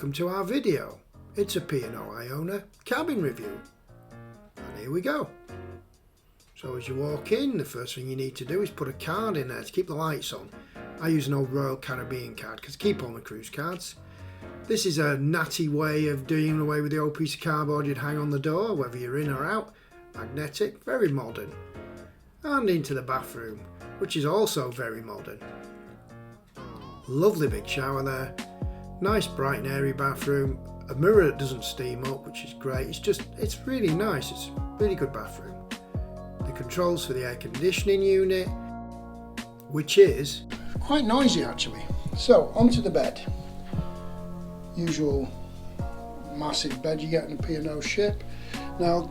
welcome to our video. It's a P&O IONA cabin review. And here we go. So as you walk in, the first thing you need to do is put a card in there to keep the lights on. I use an old Royal Caribbean card because I keep all my cruise cards. This is a natty way of doing away with the old piece of cardboard you'd hang on the door, whether you're in or out. Magnetic, very modern. And into the bathroom, which is also very modern. Lovely big shower there. Nice bright and airy bathroom. A mirror that doesn't steam up, which is great. It's really nice. It's a really good bathroom. The controls for the air conditioning unit, which is quite noisy actually. So onto the bed. Usual massive bed you get in a P&O ship. Now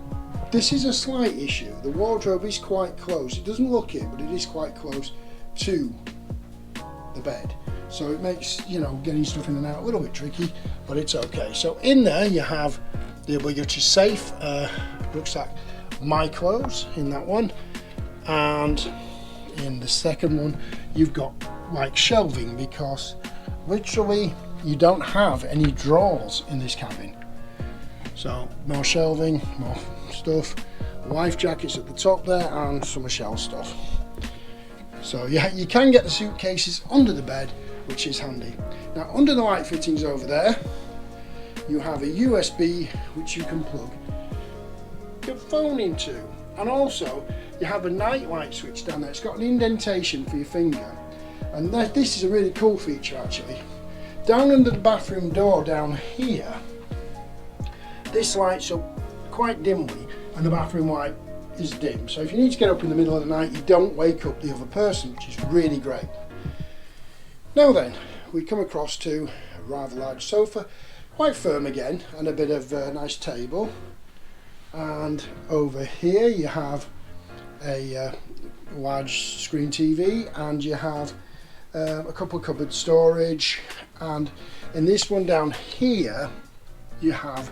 this is a slight issue. The wardrobe is quite close. It doesn't look it, but it is quite close to the bed. So it makes, getting stuff in and out a little bit tricky, but it's okay. So in there you have the obligatory safe, rucksack, my clothes in that one. And in the second one, you've got like shelving, because literally you don't have any drawers in this cabin. So more shelving, more stuff, life jackets at the top there, and some shell stuff. So yeah, you can get the suitcases under the bed, which is handy. Now under the light fittings over there, you have a USB which you can plug your phone into, and also you have a night light switch down there. It's got an indentation for your finger, and this is a really cool feature actually. Down under the bathroom door down here, this lights up quite dimly, and the bathroom light is dim. So if you need to get up in the middle of the night, you don't wake up the other person, which is really great. Now then, we come across to a rather large sofa, quite firm again, and a bit of a nice table. And over here you have a large screen TV, and you have a couple of cupboard storage, and in this one down here you have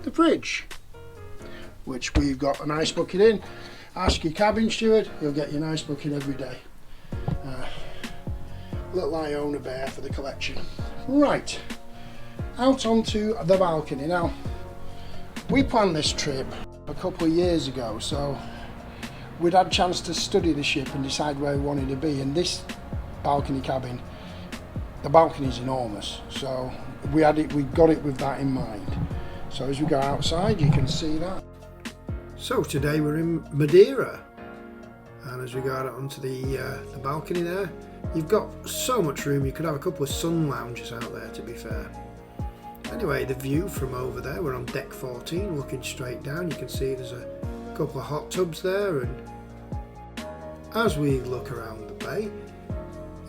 the fridge, which we've got an ice bucket in. Ask your cabin steward, he'll get you an ice bucket every day. Little Iona bear for the collection. Right, out onto the balcony. Now, we planned this trip a couple of years ago, so we'd had a chance to study the ship and decide where we wanted to be. And this balcony cabin, the balcony is enormous, so we got it with that in mind. So as we go outside, you can see that. So today we're in Madeira, and as we go out onto the balcony there, you've got so much room. You could have a couple of sun lounges out there, to be fair. Anyway, the view from over there, we're on deck 14 looking straight down. You can see there's a couple of hot tubs there, and as we look around the bay,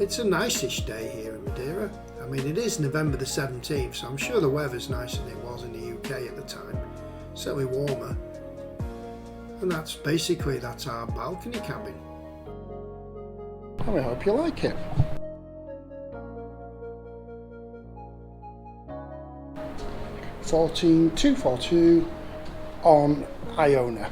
it's a nice-ish day here in Madeira. I mean, it is November the 17th, so I'm sure the weather's nicer than it was in the UK at the time. Certainly warmer. And that's our balcony cabin. And I hope you like it. $14,242 on Iona.